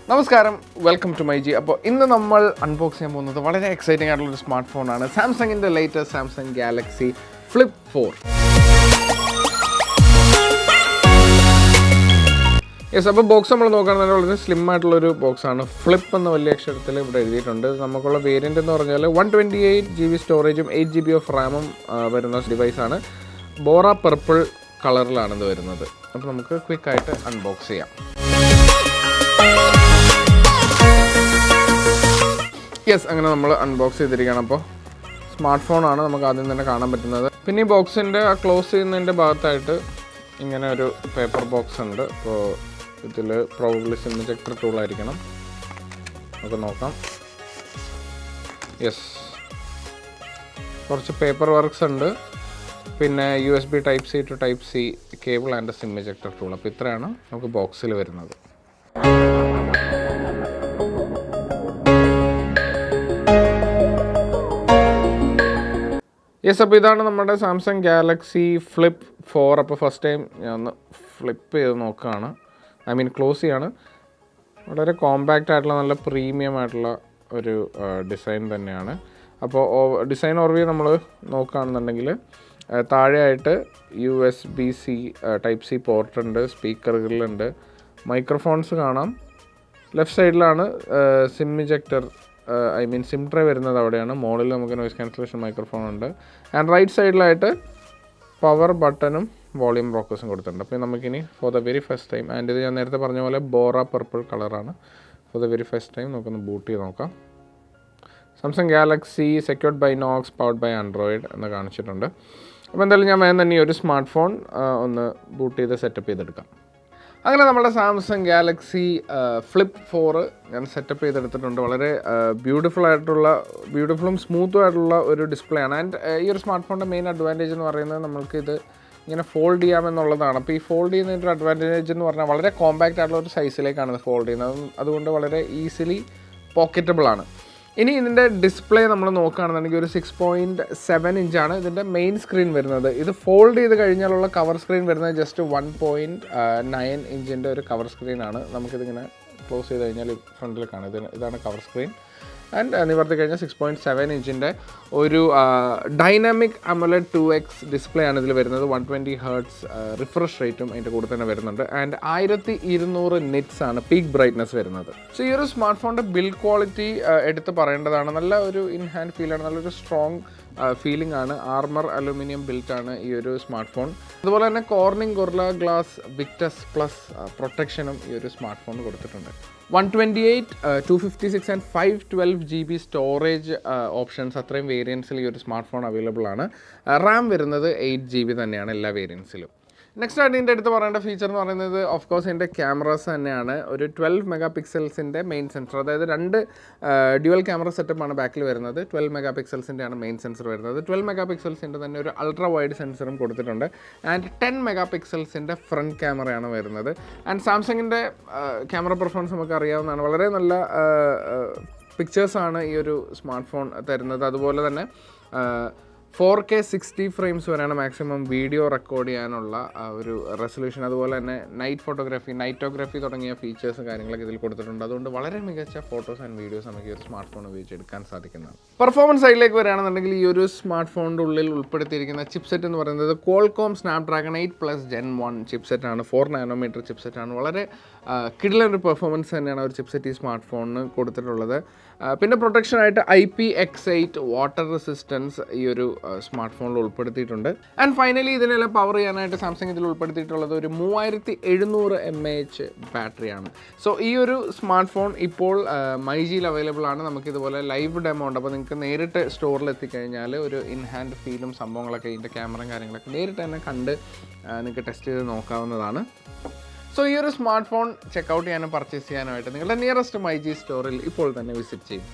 നമസ്കാരം, welcome to myG. അപ്പോൾ ഇന്ന് നമ്മൾ അൺബോക്സ് ചെയ്യാൻ പോകുന്നത് വളരെ എക്സൈറ്റിംഗ് ആയിട്ടുള്ളൊരു സ്മാർട്ട് ഫോണാണ്. സാംസങ്ങിൻ്റെ latest Samsung Galaxy flip 4. Yes, അപ്പോൾ ബോക്സ് നമ്മൾ നോക്കുകയാണെന്നുണ്ടെങ്കിൽ വളരെ സ്ലിം ആയിട്ടുള്ളൊരു ബോക്സാണ്. ഫ്ലിപ്പ് എന്ന വലിയ അക്ഷരത്തിൽ ഇവിടെ എഴുതിയിട്ടുണ്ട്. നമുക്കുള്ള വേരിയൻ്റ് എന്ന് പറഞ്ഞാൽ 128 GB സ്റ്റോറേജും 8 GB ഓഫ് റാമും വരുന്ന ഡിവൈസാണ്. ബോറ പർപ്പിൾ കളറിലാണ് ഇത് വരുന്നത്. അപ്പോൾ നമുക്ക് ക്വിക്കായിട്ട് അൺബോക്സ് ചെയ്യാം. യെസ്, അങ്ങനെ നമ്മൾ അൺബോക്സ് ചെയ്തിരിക്കുകയാണ്. അപ്പോൾ സ്മാർട്ട് ഫോണാണ് നമുക്ക് ആദ്യം തന്നെ കാണാൻ പറ്റുന്നത്. പിന്നെ ഈ ബോക്സിൻ്റെ ക്ലോസ് ചെയ്യുന്നതിൻ്റെ ഭാഗത്തായിട്ട് ഇങ്ങനെ ഒരു പേപ്പർ ബോക്സ് ഉണ്ട്. അപ്പോൾ ഇതിൽ പ്രോബബ്ലി സിം ഇജക്ടർ ടൂളായിരിക്കണം. നമുക്ക് നോക്കാം. യെസ്, കുറച്ച് പേപ്പർ വർക്ക്സ് ഉണ്ട്. പിന്നെ USB Type C to Type C cable and SIM ejector tool. അപ്പോൾ ഇത്രയാണ് നമുക്ക് ബോക്സിൽ വരുന്നത്. യെസ്, അപ്പോൾ ഇതാണ് നമ്മുടെ സാംസങ് ഗാലക്സി ഫ്ലിപ്പ് 4. അപ്പോൾ ഫസ്റ്റ് ടൈം ഞാൻ ഒന്ന് ഫ്ലിപ്പ് ചെയ്ത് നോക്കുകയാണ്. ക്ലോസ് ചെയ്യാണ്. വളരെ കോമ്പാക്റ്റ് ആയിട്ടുള്ള നല്ല പ്രീമിയം ആയിട്ടുള്ള ഒരു ഡിസൈൻ തന്നെയാണ്. അപ്പോൾ ഡിസൈൻ ഓവർവ്യൂ നമ്മൾ നോക്കുകയാണെന്നുണ്ടെങ്കിൽ താഴെയായിട്ട് USB-C Type C പോർട്ട് ഉണ്ട്, സ്പീക്കറുകളുണ്ട്, മൈക്രോഫോൺസ് കാണാം. ലെഫ്റ്റ് സൈഡിലാണ് സിം ഇജക്ടർ സിം ട്രേ വരുന്നത് അവിടെയാണ്. മോളിൽ നമുക്ക് നോയിസ് ക്യാൻസലേഷൻ മൈക്രോഫോൺ ഉണ്ട്. ആൻഡ് റൈറ്റ് സൈഡിലായിട്ട് പവർ ബട്ടണും വോളിയം റോക്കേഴ്സും കൊടുത്തിട്ടുണ്ട്. അപ്പോൾ നമുക്കിനി for the very first time, and ഇത് ഞാൻ നേരത്തെ പറഞ്ഞ പോലെ ബോറ പർപ്പിൾ കളറാണ്. For the very first time നമുക്കൊന്ന് ബൂട്ട് ചെയ്ത് നോക്കാം. Samsung Galaxy secured by Knox, powered by Android എന്ന് കാണിച്ചിട്ടുണ്ട്. അപ്പോൾ എന്തായാലും ഞാൻ വേഗം തന്നെ ഈ ഒരു സ്മാർട്ട് ഫോൺ ഒന്ന് ബൂട്ട് ചെയ്ത് സെറ്റപ്പ് ചെയ്തെടുക്കാം. അങ്ങനെ നമ്മുടെ സാംസങ് ഗാലക്സി ഫ്ലിപ്പ് 4 ഞാൻ സെറ്റപ്പ് ചെയ്തെടുത്തിട്ടുണ്ട്. വളരെ ബ്യൂട്ടിഫുള്ളും സ്മൂത്തും ആയിട്ടുള്ള ഒരു ഡിസ്പ്ലേ ആണ്. ആൻഡ് ഈ ഒരു സ്മാർട്ട് ഫോണിൻ്റെ മെയിൻ അഡ്വാൻറ്റേജ് എന്ന് പറയുന്നത് നമ്മൾക്ക് ഇത് ഇങ്ങനെ ഫോൾഡ് ചെയ്യാമെന്നുള്ളതാണ്. അപ്പോൾ ഈ ഫോൾഡ് ചെയ്യുന്നതിൻ്റെ ഒരു അഡ്വാൻറ്റേജ് എന്ന് പറഞ്ഞാൽ വളരെ കോമ്പാക്റ്റ് ആയിട്ടുള്ള ഒരു സൈസിലേക്കാണ് ഇത് ഫോൾഡ് ചെയ്യുന്നത്. അതുകൊണ്ട് വളരെ ഈസിലി പോക്കറ്റബിൾ ആണ്. ഇനി ഇതിൻ്റെ ഡിസ്പ്ലേ നമ്മൾ നോക്കുകയാണെന്നുണ്ടെങ്കിൽ ഒരു 6.7 ഇഞ്ചാണ് ഇതിൻ്റെ മെയിൻ സ്ക്രീൻ വരുന്നത്. ഇത് ഫോൾഡ് ചെയ്ത് കഴിഞ്ഞാലുള്ള കവർ സ്ക്രീൻ വരുന്നത് ജസ്റ്റ് 1.9 ഇഞ്ചിൻ്റെ ഒരു കവർ സ്ക്രീനാണ്. നമുക്കിതിങ്ങനെ ക്ലോസ് ചെയ്ത് കഴിഞ്ഞാൽ ഫ്രണ്ടിൽ കാണാം. ഇതാണ് കവർ സ്ക്രീൻ. ആൻഡ് നിവർത്തി കഴിഞ്ഞാൽ 6.7 ഇഞ്ചിൻ്റെ ഒരു ഡൈനാമിക് AMOLED 2X ഡിസ്പ്ലേ ആണ് ഇതിൽ വരുന്നത്. 120 Hz റിഫ്രഷ് റേറ്റും അതിൻ്റെ കൂടെ തന്നെ വരുന്നുണ്ട്. ആൻഡ് 1200 nits ആണ് പീക്ക് ബ്രൈറ്റ്നസ് വരുന്നത്. സോ ഈ ഒരു സ്മാർട്ട് ഫോണിൻ്റെ ബിൽഡ് ക്വാളിറ്റി എടുത്ത് പറയേണ്ടതാണ്. നല്ല ഒരു ഇൻ ഹാൻഡ് ഫീലാണ്, നല്ലൊരു സ്ട്രോങ് ഫീലിംഗ് ആണ്. ആർമർ അലൂമിനിയം ബിൽറ്റാണ് ഈ ഒരു സ്മാർട്ട് ഫോൺ. അതുപോലെ തന്നെ Corning Gorilla Glass Victus plus പ്രൊട്ടക്ഷനും ഈ ഒരു സ്മാർട്ട് ഫോൺ കൊടുത്തിട്ടുണ്ട്. 128, 256 ആൻഡ് 512 GB സ്റ്റോറേജ് ഓപ്ഷൻസ് അത്രയും വേരിയൻസിൽ ഈ ഒരു സ്മാർട്ട് ഫോൺ അവൈലബിൾ ആണ്. റാം വരുന്നത് 8 GB തന്നെയാണ് എല്ലാ വേരിയൻസിലും. നെക്സ്റ്റ് ആയിട്ട് ഇതിൻ്റെ അടുത്ത് പറയേണ്ട ഫീച്ചർ എന്ന് പറയുന്നത് ഓഫ് കോഴ്സ് ഇതിൻ്റെ ക്യാമറാസ് തന്നെയാണ്. ഒരു 12 MP മെയിൻ സെൻസർ, അതായത് 2 ഡ്യുവൽ ക്യാമറ സെറ്റപ്പാണ് ബാക്കിൽ വരുന്നത്. 12 MP ആണ് മെയിൻ സെൻസർ വരുന്നത്. 12 MP തന്നെ ഒരു അൾട്രാ വൈഡ് സെൻസറും കൊടുത്തിട്ടുണ്ട്. ആൻഡ് 10 MP ഫ്രണ്ട് ക്യാമറയാണ് വരുന്നത്. ആൻഡ് സാംസങ്ങിൻ്റെ ക്യാമറ പെർഫോമൻസ് നമുക്ക് അറിയാവുന്നതാണ്. വളരെ നല്ല പിക്ചേഴ്സാണ് ഈ ഒരു സ്മാർട്ട് ഫോൺ തരുന്നത്. അതുപോലെ തന്നെ 4K 60 ഫ്രെയിംസ് വരെയാണ് മാക്സിമം വീഡിയോ റെക്കോർഡ് ചെയ്യാനുള്ള ഒരു റെസൊല്യൂഷൻ. അതുപോലെ തന്നെ നൈറ്റോഗ്രാഫി തുടങ്ങിയ ഫീച്ചേഴ്സും കാര്യങ്ങളൊക്കെ ഇതിൽ കൊടുത്തിട്ടുണ്ട്. അതുകൊണ്ട് വളരെ മികച്ച ഫോട്ടോസ് ആൻഡ് വീഡിയോസ് നമുക്ക് ഈ ഒരു സ്മാർട്ട് ഫോൺ ഉപയോഗിച്ചെടുക്കാൻ സാധിക്കുന്നതാണ്. പെർഫോമൻസ് സൈഡിലേക്ക് വരികയാണെന്നുണ്ടെങ്കിൽ ഈ ഒരു സ്മാർട്ട് ഫോണിൻ്റെ ഉള്ളിൽ ഉൾപ്പെടുത്തിയിരിക്കുന്ന ചിപ്സെറ്റ് എന്ന് പറയുന്നത് Qualcomm Snapdragon 8+ Gen 1 ചിപ്സെറ്റാണ്. 4 nm ചിപ്സെറ്റാണ്. വളരെ കിടിലൊരു പെർഫോമൻസ് തന്നെയാണ് ഒരു ചിപ്സെറ്റ് ഈ സ്മാർട്ട് ഫോണിന് കൊടുത്തിട്ടുള്ളത്. പിന്നെ പ്രൊട്ടക്ഷനായിട്ട് IP-X8 വാട്ടർ റെസിസ്റ്റൻസ് ഈ ഒരു സ്മാർട്ട് ഫോണിൽ ഉൾപ്പെടുത്തിയിട്ടുണ്ട്. ആൻഡ് ഫൈനലി ഇതിനെല്ലാം പവർ ചെയ്യാനായിട്ട് സാംസങ് ഇതിൽ ഉൾപ്പെടുത്തിയിട്ടുള്ളത് ഒരു 3700 mAh ബാറ്ററിയാണ്. സോ ഈ ഒരു സ്മാർട്ട് ഫോൺ ഇപ്പോൾ myGയിൽ അവൈലബിൾ ആണ്. നമുക്കിതുപോലെ ലൈവ് ഡെമോ ഉണ്ട്. അപ്പോൾ നിങ്ങൾക്ക് നേരിട്ട് സ്റ്റോറിൽ എത്തിക്കഴിഞ്ഞാൽ ഒരു ഇൻ ഹാൻഡ് ഫീലും സംഭവങ്ങളൊക്കെ ഇതിൻ്റെ ക്യാമറയും കാര്യങ്ങളൊക്കെ നേരിട്ട് തന്നെ കണ്ട് നിങ്ങൾക്ക് ടെസ്റ്റ് ചെയ്ത് നോക്കാവുന്നതാണ്. സോ ഈ ഒരു സ്മാർട്ട് ഫോൺ ചെക്കൗട്ട് ചെയ്യാനും പർച്ചേസ് ചെയ്യാനുമായിട്ട് നിങ്ങളുടെ നിയറസ്റ്റ് myG സ്റ്റോറിൽ ഇപ്പോൾ തന്നെ വിസിറ്റ് ചെയ്യും.